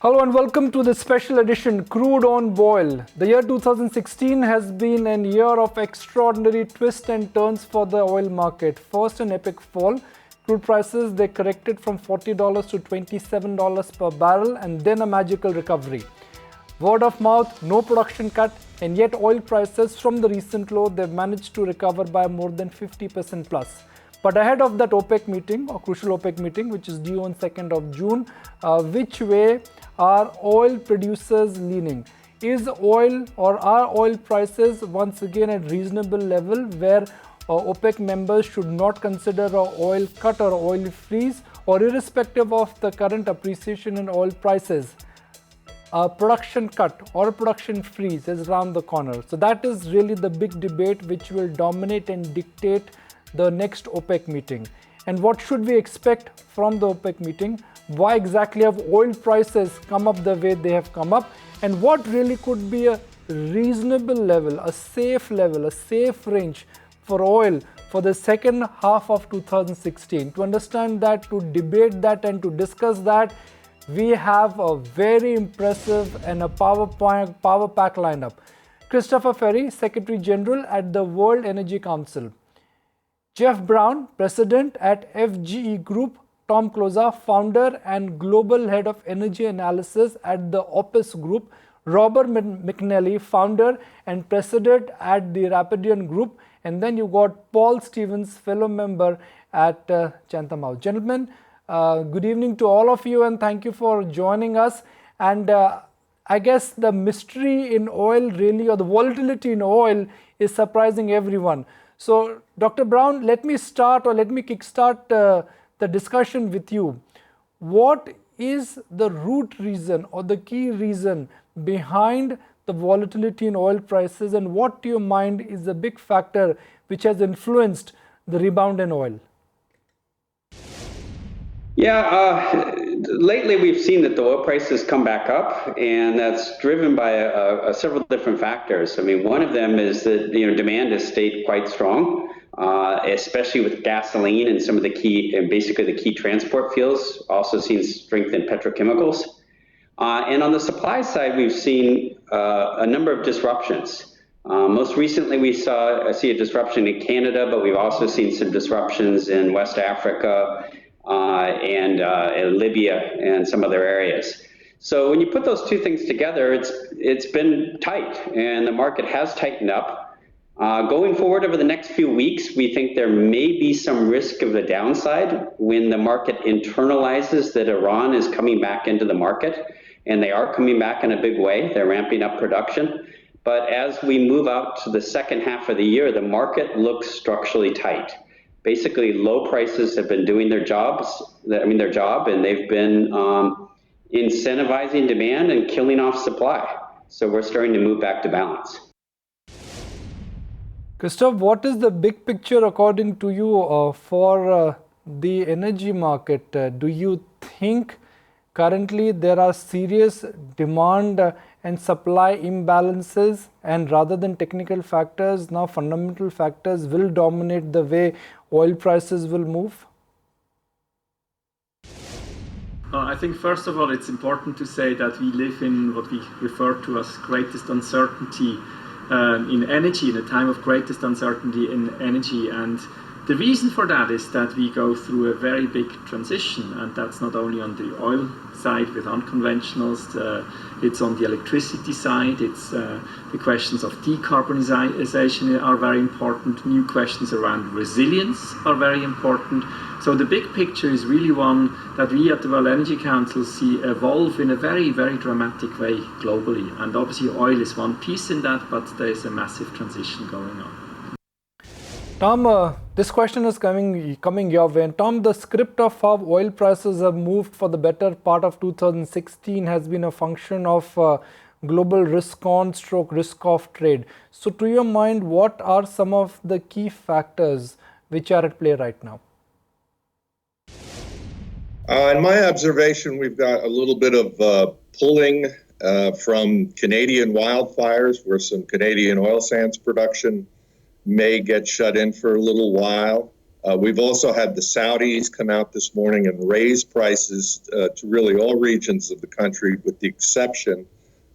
Hello and welcome to the special edition Crude on Boil. The year 2016 has been a year of extraordinary twists and turns for the oil market. First, an epic fall. Crude prices, they corrected from $40 to $27 per barrel, and then a magical recovery. Word of mouth, no production cut, and yet oil prices from the recent low, they've managed to recover by more than 50% plus. But ahead of that OPEC meeting, or crucial OPEC meeting, which is due on 2nd of June, which way are oil producers leaning? Is oil or are oil prices once again at reasonable level where OPEC members should not consider an oil cut or oil freeze, or irrespective of the current appreciation in oil prices, a production cut or a production freeze is around the corner? So that is really the big debate which will dominate and dictate the next OPEC meeting. And what should we expect from the OPEC meeting? Why exactly have oil prices come up the way they have come up? And what really could be a reasonable level, a safe range for oil for the second half of 2016? To understand that, to debate that, and to discuss that, we have a very impressive and a power pack lineup. Christoph, Frei, Secretary General at the World Energy Council. Jeff Brown, President at FGE Group. Tom Kloza, Founder and Global Head of Energy Analysis at the OPIS Group. Robert McNally, Founder and President at the Rapidan Group. And then you got Paul Stevens, fellow member at Chatham House. Gentlemen, good evening to all of you and thank you for joining us. And I guess the mystery in oil really, or the volatility in oil, is surprising everyone. So, Dr. Brown, let me kickstart the discussion with you. What is the root reason or the key reason behind the volatility in oil prices, and what to your mind is the big factor which has influenced the rebound in oil? Yeah, lately we've seen that the oil prices come back up, and that's driven by several different factors. I mean, one of them is that demand has stayed quite strong, especially with gasoline and some of the key, and basically the key transport fuels. Also seen strength in petrochemicals, and on the supply side, we've seen a number of disruptions. Most recently, we see a disruption in Canada, but we've also seen some disruptions in West Africa. And Libya and some other areas. So when you put those two things together, it's been tight, and the market has tightened up. Going forward over the next few weeks, we think there may be some risk of the downside when the market internalizes that Iran is coming back into the market, and they are coming back in a big way. They're ramping up production. But as we move out to the second half of the year, the market looks structurally tight. Basically, low prices have been doing their job, and they've been incentivizing demand and killing off supply. So we're starting to move back to balance. Christoph, what is the big picture according to you for the energy market? Do you think currently there are serious demand and supply imbalances, and rather than technical factors, now fundamental factors will dominate the way oil prices will move? I think first of all it's important to say that we live in what we refer to as greatest uncertainty in energy, in a time of greatest uncertainty in energy. And the reason for that is that we go through a very big transition, and that's not only on the oil side with unconventionals, it's on the electricity side, it's the questions of decarbonization are very important, new questions around resilience are very important. So the big picture is really one that we at the World Energy Council see evolve in a very, very dramatic way globally. And obviously oil is one piece in that, but there is a massive transition going on. Tom, this question is coming your way. And Tom, the script of how oil prices have moved for the better part of 2016 has been a function of global risk on / risk off trade. So to your mind, what are some of the key factors which are at play right now? In my observation, we've got a little bit of pulling from Canadian wildfires, where some Canadian oil sands production may get shut in for a little while. We've also had the Saudis come out this morning and raise prices to really all regions of the country, with the exception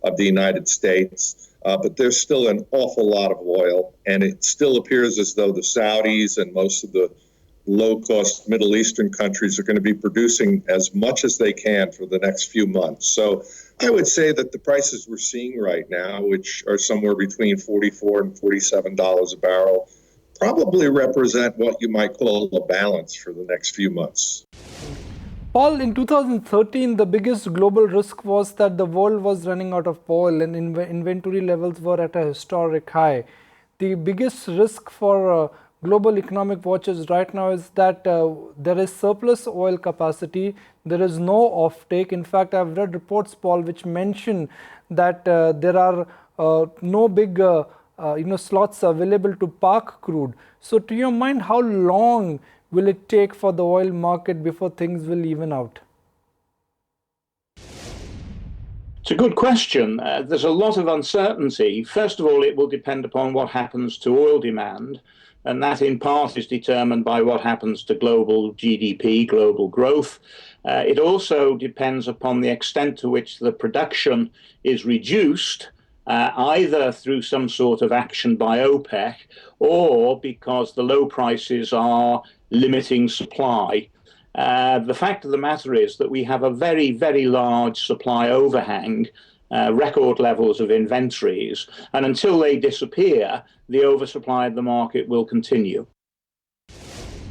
of the United States. But there's still an awful lot of oil, and it still appears as though the Saudis and most of the low-cost Middle Eastern countries are going to be producing as much as they can for the next few months. So I would say that the prices we're seeing right now, which are somewhere between $44 and $47 a barrel, probably represent what you might call a balance for the next few months. Paul, in 2013, the biggest global risk was that the world was running out of oil and inventory levels were at a historic high. The biggest risk for global economic watchers right now is that there is surplus oil capacity, there is no offtake. In fact, I've read reports, Paul, which mention that there are no big slots available to park crude. So to your mind, how long will it take for the oil market before things will even out? It's a good question. There's a lot of uncertainty. First of all, it will depend upon what happens to oil demand, and that in part is determined by what happens to global GDP, global growth. It also depends upon the extent to which the production is reduced, either through some sort of action by OPEC or because the low prices are limiting supply. The fact of the matter is that we have a very, very large supply overhang, record levels of inventories, and until they disappear, the oversupply of the market will continue.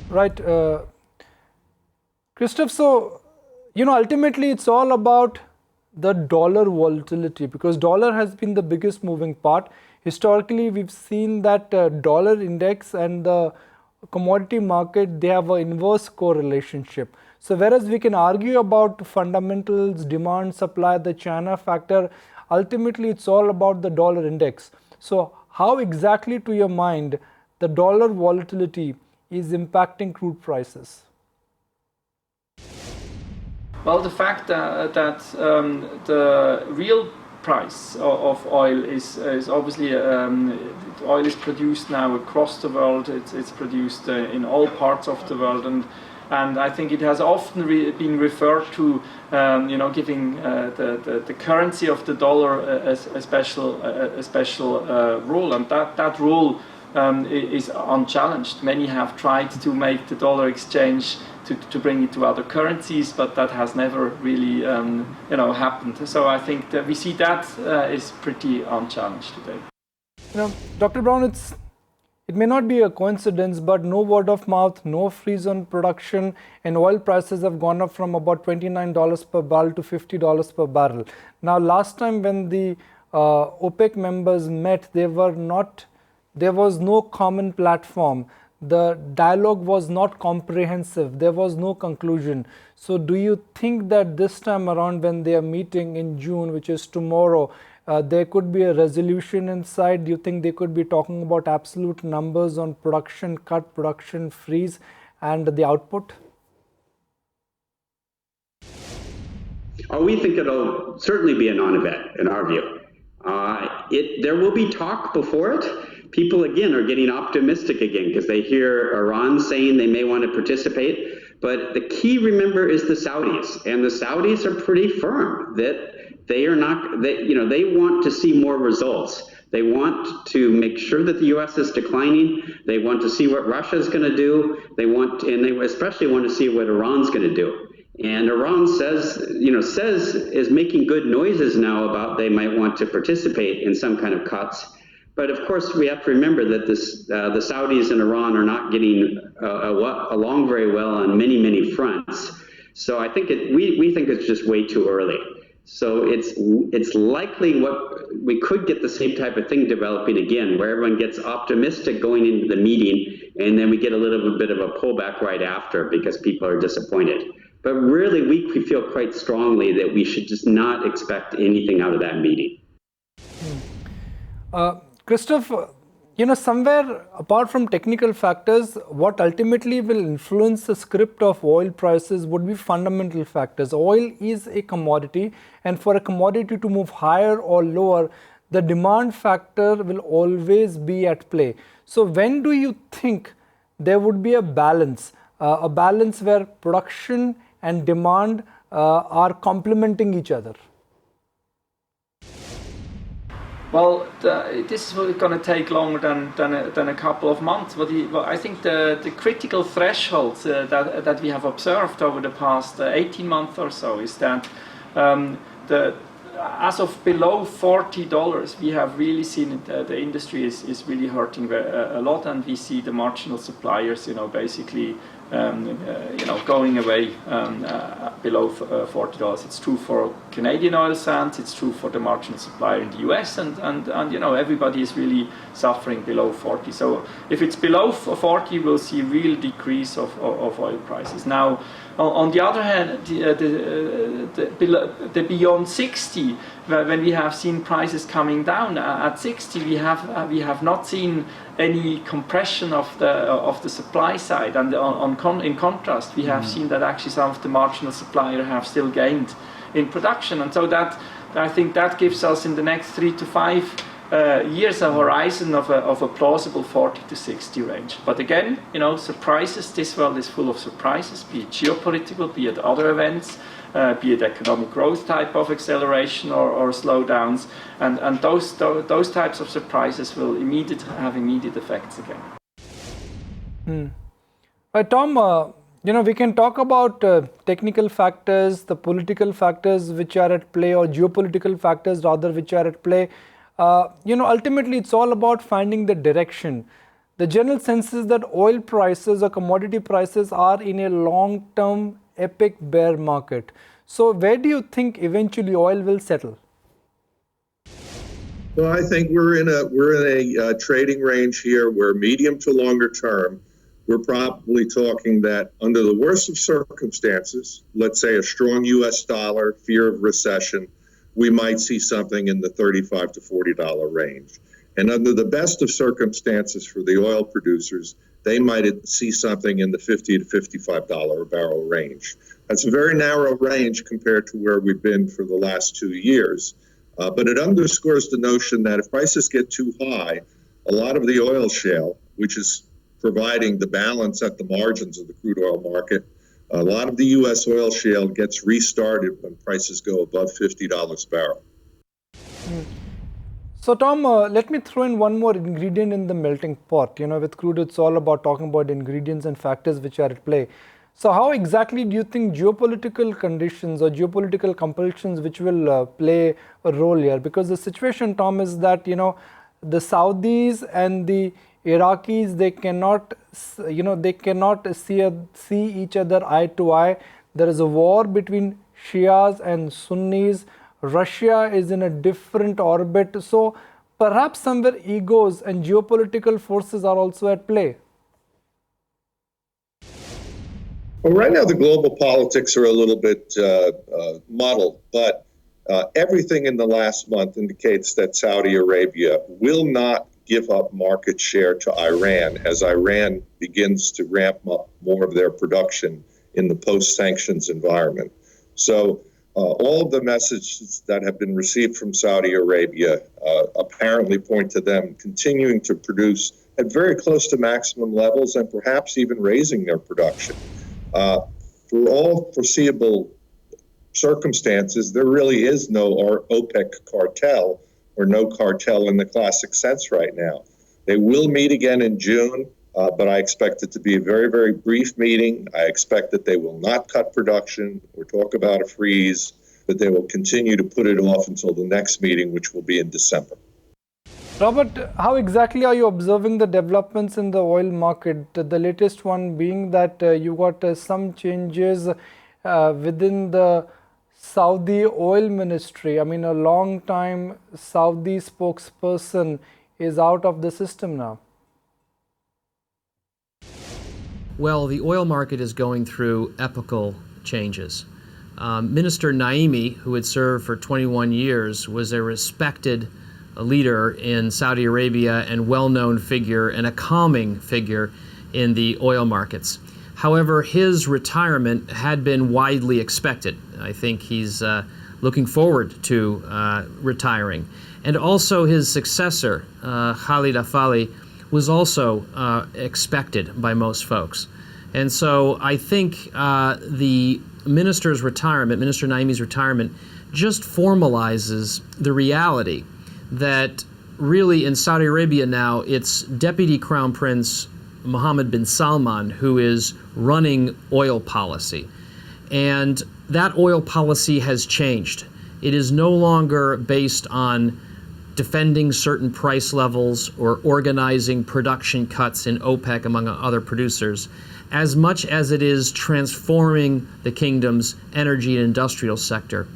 Right. Christoph, so, ultimately it's all about the dollar volatility, because dollar has been the biggest moving part. Historically, we've seen that dollar index and the commodity market, they have an inverse correlationship. So whereas we can argue about fundamentals, demand, supply, the China factor, ultimately it's all about the dollar index. So how exactly, to your mind, the dollar volatility is impacting crude prices? Well, the fact that the real price of oil is obviously oil is produced now across the world. It's produced in all parts of the world, and I think it has often been referred to, giving the currency of the dollar a special role, and that role is unchallenged. Many have tried to make the dollar exchange to bring it to other currencies, but that has never really happened. So I think that we see that is pretty unchallenged today. Dr. Brown, it may not be a coincidence, but no word of mouth, no freeze on production, and oil prices have gone up from about $29 per barrel to $50 per barrel. Now, last time when the OPEC members met, there was no common platform. The dialogue was not comprehensive. There was no conclusion. So do you think that this time around, when they are meeting in June, which is tomorrow, there could be a resolution in sight? Do you think they could be talking about absolute numbers on production cut, production freeze, and the output? We think it'll certainly be a non-event in our view. There will be talk before it. People, again, are getting optimistic again because they hear Iran saying they may want to participate. But the key, remember, is the Saudis. And the Saudis are pretty firm that they are not, they want to see more results. They want to make sure that the U.S. is declining. They want to see what Russia is going to do. They especially want to see what Iran's going to do. And Iran is making good noises now about they might want to participate in some kind of cuts. But of course, we have to remember that the Saudis and Iran are not getting along very well on many, many fronts. So I think we think it's just way too early. So it's likely we could get the same type of thing developing again, where everyone gets optimistic going into the meeting, and then we get a little bit of a pullback right after because people are disappointed. But really, we feel quite strongly that we should just not expect anything out of that meeting. Christoph, somewhere apart from technical factors, what ultimately will influence the script of oil prices would be fundamental factors. Oil is a commodity, and for a commodity to move higher or lower, the demand factor will always be at play. So when do you think there would be a balance where production and demand are complementing each other? Well, this is going to take longer than a couple of months. But I think the critical thresholds that we have observed over the past 18 months or so is that as of below $40, we have really seen the industry is really hurting a lot, and we see the marginal suppliers, basically, going away below $40. It's true for Canadian oil sands. It's true for the marginal supplier in the US, and everybody is really suffering below 40. So if it's below 40, we'll see real decrease of oil prices. Now, on the other hand, the beyond 60, when we have seen prices coming down at 60, we have not seen any compression of the supply side, and in contrast, we have seen that actually some of the marginal suppliers have still gained in production, and so that I think that gives us in the next 3 to 5 years a horizon of a plausible 40 to 60 range. But again, surprises. This world is full of surprises, be it geopolitical, be it other events, be it economic growth type of acceleration or slowdowns, and those types of surprises will have immediate effects again. Tom, we can talk about technical factors, the political factors which are at play, or geopolitical factors rather which are at play. Ultimately it's all about finding the direction. The general sense is that oil prices or commodity prices are in a long-term epic bear market. So where do you think eventually oil will settle? Well, I think we're in a trading range here where medium to longer term, we're probably talking that under the worst of circumstances, let's say a strong US dollar, fear of recession, we might see something in the $35 to $40 range. And under the best of circumstances for the oil producers, they might see something in the $50 to $55 a barrel range. That's a very narrow range compared to where we've been for the last 2 years. But it underscores the notion that if prices get too high, a lot of the oil shale, which is providing the balance at the margins of the crude oil market, a lot of the U.S. oil shale gets restarted when prices go above $50 a barrel. So Tom, let me throw in one more ingredient in the melting pot. With crude, it's all about talking about ingredients and factors which are at play. So how exactly do you think geopolitical conditions or geopolitical compulsions which will play a role here? Because the situation, Tom, is that, the Saudis and the Iraqis, they cannot see each other eye to eye. There is a war between Shias and Sunnis. Russia is in a different orbit. So perhaps somewhere egos and geopolitical forces are also at play. Well, right now the global politics are a little bit muddled, but everything in the last month indicates that Saudi Arabia will not give up market share to Iran as Iran begins to ramp up more of their production in the post-sanctions environment. So all of the messages that have been received from Saudi Arabia apparently point to them continuing to produce at very close to maximum levels and perhaps even raising their production. For all foreseeable circumstances, there really is no OPEC cartel, or no cartel in the classic sense right now. They will meet again in June, but I expect it to be a very, very brief meeting. I expect that they will not cut production or talk about a freeze, but they will continue to put it off until the next meeting, which will be in December. Robert, how exactly are you observing the developments in the oil market? The latest one being that you got some changes within the Saudi oil ministry. I mean, a long time Saudi spokesperson is out of the system now. Well, the oil market is going through epochal changes. Minister Naimi, who had served for 21 years, was a respected leader in Saudi Arabia and well-known figure and a calming figure in the oil markets. However, his retirement had been widely expected. I think he's looking forward to retiring. And also his successor, Khalid Afali, was also expected by most folks. And so I think the minister's retirement, Minister Naimi's retirement, just formalizes the reality that really in Saudi Arabia now it's Deputy Crown Prince Mohammed bin Salman who is running oil policy. And that oil policy has changed. It is no longer based on defending certain price levels or organizing production cuts in OPEC among other producers, as much as it is transforming the kingdom's energy and industrial sector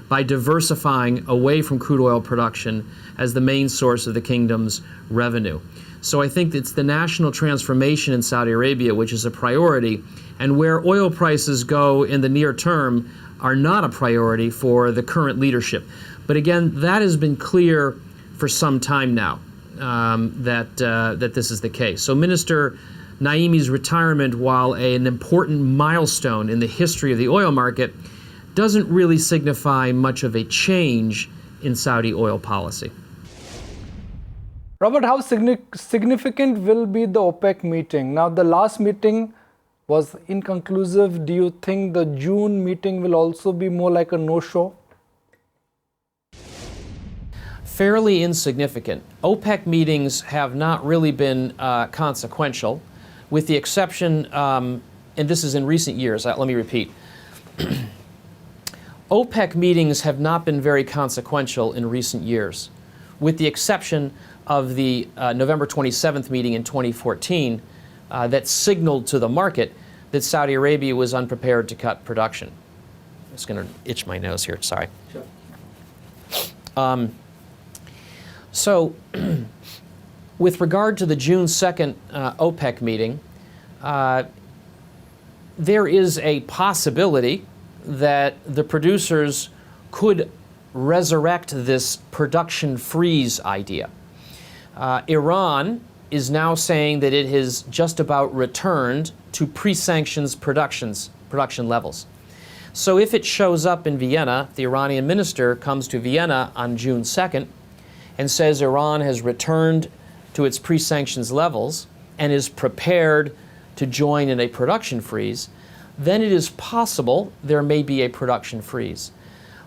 by diversifying away from crude oil production as the main source of the kingdom's revenue. So I think it's the national transformation in Saudi Arabia which is a priority, and where oil prices go in the near term are not a priority for the current leadership. But again, that has been clear for some time now, that this is the case. So Minister Naimi's retirement, while an important milestone in the history of the oil market, doesn't really signify much of a change in Saudi oil policy. Robert, how significant will be the OPEC meeting? Now, the last meeting was inconclusive. Do you think the June meeting will also be more like a no-show? Fairly insignificant. OPEC meetings have not really been consequential, with the exception, and this is in recent years, let me repeat. OPEC meetings have not been very consequential in recent years, with the exception of the November 27th meeting in 2014 that signaled to the market that Saudi Arabia was unprepared to cut production. I'm just going to itch my nose here, sorry. Sure. So, with regard to the June 2nd OPEC meeting, there is a possibility that the producers could resurrect this production freeze idea. Iran is now saying that it has just about returned to pre-sanctions production levels. So if it shows up in Vienna, the Iranian minister comes to Vienna on June 2nd and says Iran has returned to its pre-sanctions levels and is prepared to join in a production freeze, then it is possible there may be a production freeze.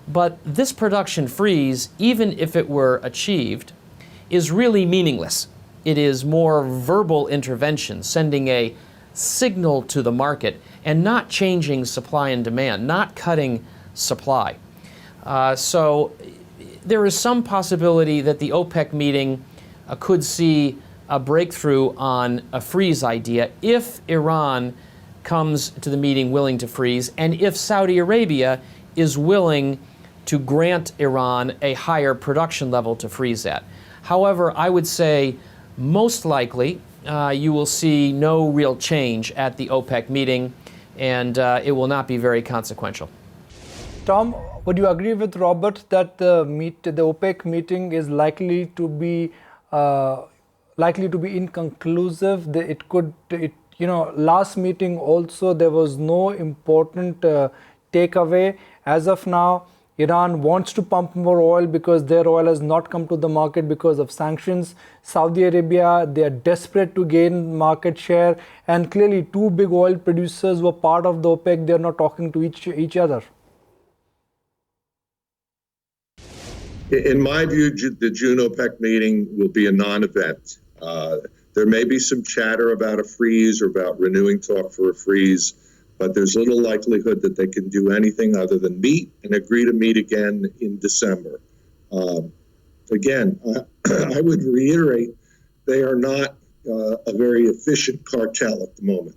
But this production freeze, even if it were achieved, is really meaningless. It is more verbal intervention, sending a signal to the market and not changing supply and demand, not cutting supply. So there is some possibility that the OPEC meeting could see a breakthrough on a freeze idea if Iran comes to the meeting willing to freeze, and if Saudi Arabia is willing to grant Iran a higher production level to freeze at. However, I would say most likely you will see no real change at the OPEC meeting, and it will not be very consequential. Tom, would you agree with Robert that the OPEC meeting is likely to be inconclusive? Last meeting also there was no important takeaway. As of now, Iran wants to pump more oil because their oil has not come to the market because of sanctions. Saudi Arabia, they are desperate to gain market share, and clearly two big oil producers were part of the OPEC. They are not talking to each other. In my view, the June OPEC meeting will be a non-event. There may be some chatter about a freeze or about renewing talk for a freeze, but there's little likelihood that they can do anything other than meet and agree to meet again in December. Again, I would reiterate, they are not a very efficient cartel at the moment.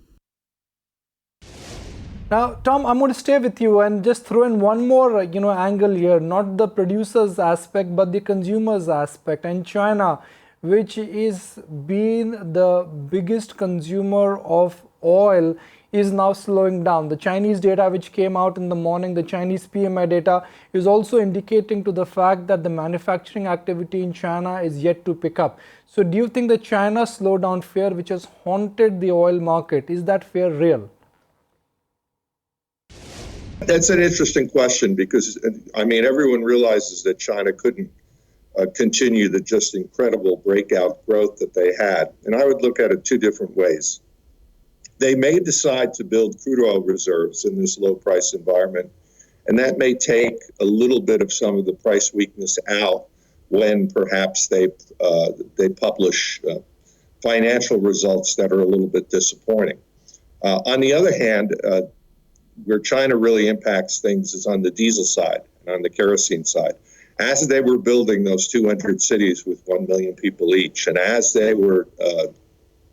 Now, Tom, I'm going to stay with you and just throw in one more, angle here, not the producers aspect, but the consumers aspect. And China, which is being the biggest consumer of oil, is now slowing down. The Chinese data which came out in the morning, the Chinese PMI data, is also indicating to the fact that the manufacturing activity in China is yet to pick up. So do you think the China slowdown fear, which has haunted the oil market, is that fear real? That's an interesting question because, everyone realizes that China couldn't continue the just incredible breakout growth that they had. And I would look at it two different ways. They may decide to build crude oil reserves in this low price environment, and that may take a little bit of some of the price weakness out when perhaps they publish financial results that are a little bit disappointing. On the other hand, where China really impacts things is on the diesel side and on the kerosene side. As they were building those 200 cities with 1 million people each, and as they were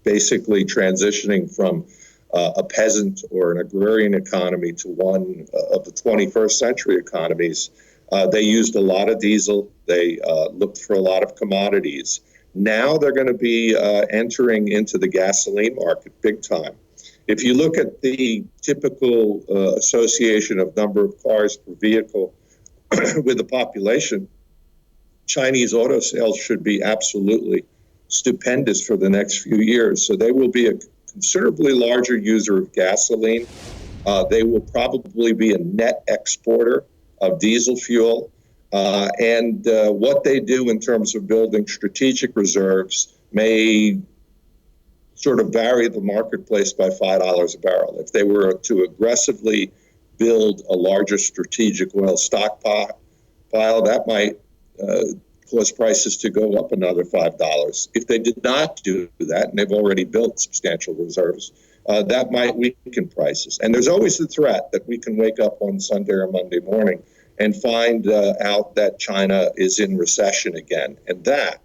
basically transitioning from a peasant or an agrarian economy to one of the 21st century economies, they used a lot of diesel. They looked for a lot of commodities. Now they're going to be entering into the gasoline market big time. If you look at the typical association of number of cars per vehicle with the population, Chinese auto sales should be absolutely stupendous for the next few years. So they will be a considerably larger user of gasoline. They will probably be a net exporter of diesel fuel. And what they do in terms of building strategic reserves may sort of vary the marketplace by $5 a barrel. If they were to aggressively build a larger strategic oil stockpile, that might cause prices to go up another $5. If they did not do that, and they've already built substantial reserves, that might weaken prices. And there's always the threat that we can wake up on Sunday or Monday morning and find out that China is in recession again. And that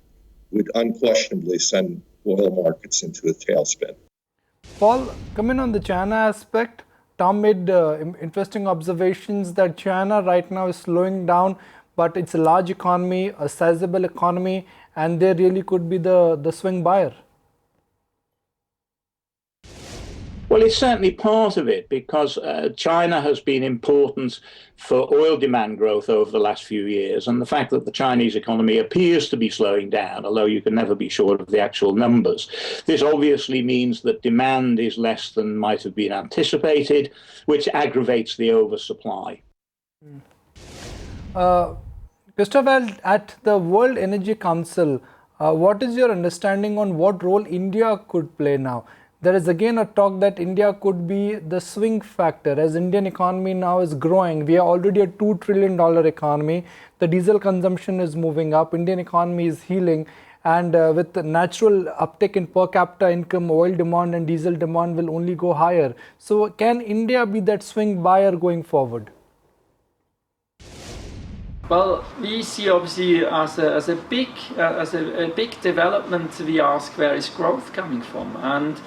would unquestionably send oil markets into a tailspin. Paul, coming on the China aspect, Tom made interesting observations that China right now is slowing down, but it's a large economy, a sizable economy, and they really could be the swing buyer. Well, it's certainly part of it because China has been important for oil demand growth over the last few years. And the fact that the Chinese economy appears to be slowing down, although you can never be sure of the actual numbers, this obviously means that demand is less than might have been anticipated, which aggravates the oversupply. Christoph, at the World Energy Council, what is your understanding on what role India could play now? There is again a talk that India could be the swing factor as Indian economy now is growing. We are already a $2 trillion economy. The diesel consumption is moving up. Indian economy is healing. And with the natural uptick in per capita income, oil demand and diesel demand will only go higher. So can India be that swing buyer going forward? Well, we see obviously as a big development. We ask where is growth coming from, and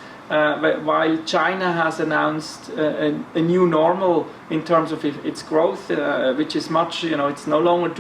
while China has announced a new normal in terms of its growth, which is much, it's no longer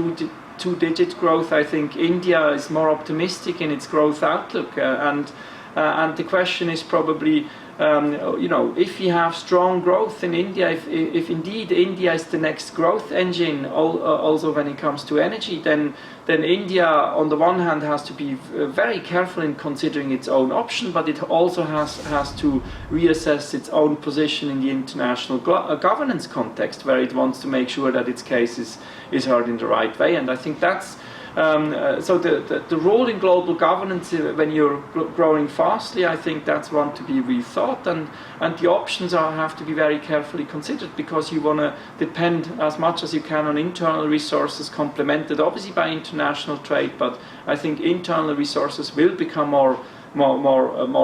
two-digit growth. I think India is more optimistic in its growth outlook, and the question is probably, if you have strong growth in India, if indeed India is the next growth engine, also when it comes to energy, then India, on the one hand, has to be very careful in considering its own option, but it also has to reassess its own position in the international governance context, where it wants to make sure that its case is heard in the right way. And I think that's so the role in global governance when you're growing fastly, I think that's one to be rethought, and the options have to be very carefully considered, because you want to depend as much as you can on internal resources, complemented obviously by international trade. But I think internal resources will become more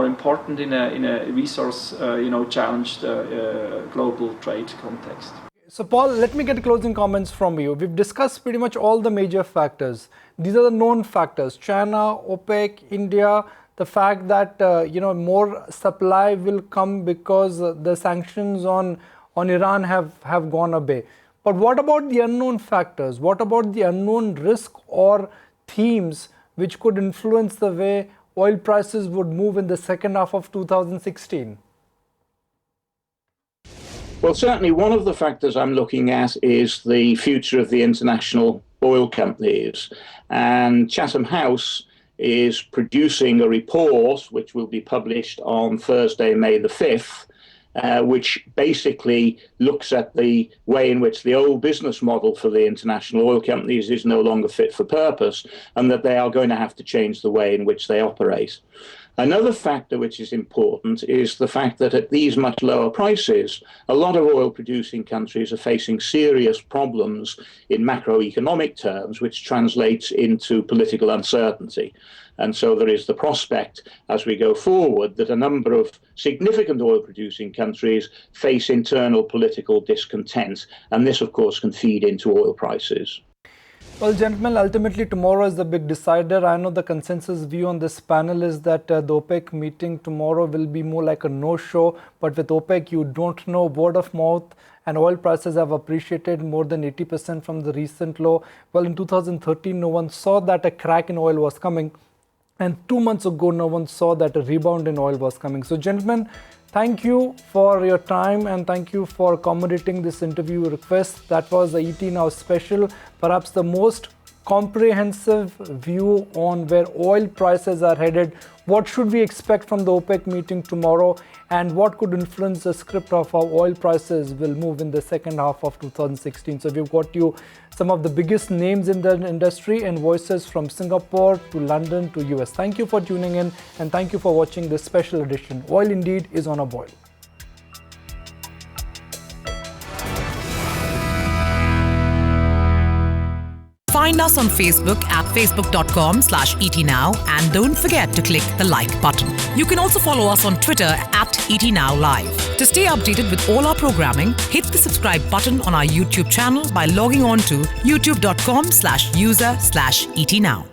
important in a resource challenged global trade context. So Paul, let me get closing comments from you. We've discussed pretty much all the major factors. These are the known factors: China, OPEC, India, the fact that more supply will come because the sanctions on Iran have gone away. But what about the unknown factors? What about the unknown risk or themes which could influence the way oil prices would move in the second half of 2016? Well, certainly one of the factors I'm looking at is the future of the international oil companies. And Chatham House is producing a report which will be published on Thursday, May the 5th, which basically looks at the way in which the old business model for the international oil companies is no longer fit for purpose, and that they are going to have to change the way in which they operate. Another factor which is important is the fact that at these much lower prices, a lot of oil-producing countries are facing serious problems in macroeconomic terms, which translates into political uncertainty. And so there is the prospect, as we go forward, that a number of significant oil-producing countries face internal political discontent. And this, of course, can feed into oil prices. Well, gentlemen, ultimately tomorrow is the big decider. I know the consensus view on this panel is that the OPEC meeting tomorrow will be more like a no-show. But with OPEC, you don't know, word of mouth, and oil prices have appreciated more than 80% from the recent low. Well, in 2013, no one saw that a crack in oil was coming. And 2 months ago, no one saw that a rebound in oil was coming. So, gentlemen, thank you for your time and thank you for accommodating this interview request. That was the ET Now special, perhaps the most comprehensive view on where oil prices are headed. What should we expect from the OPEC meeting tomorrow, and what could influence the script of how oil prices will move in the second half of 2016. So we've got you some of the biggest names in the industry and voices from Singapore to London to US. Thank you for tuning in and thank you for watching this special edition. Oil indeed is on a boil. Find us on Facebook at facebook.com/ETNow and don't forget to click the like button. You can also follow us on Twitter at ETNowLive. To stay updated with all our programming, hit the subscribe button on our YouTube channel by logging on to youtube.com/user/ETNow.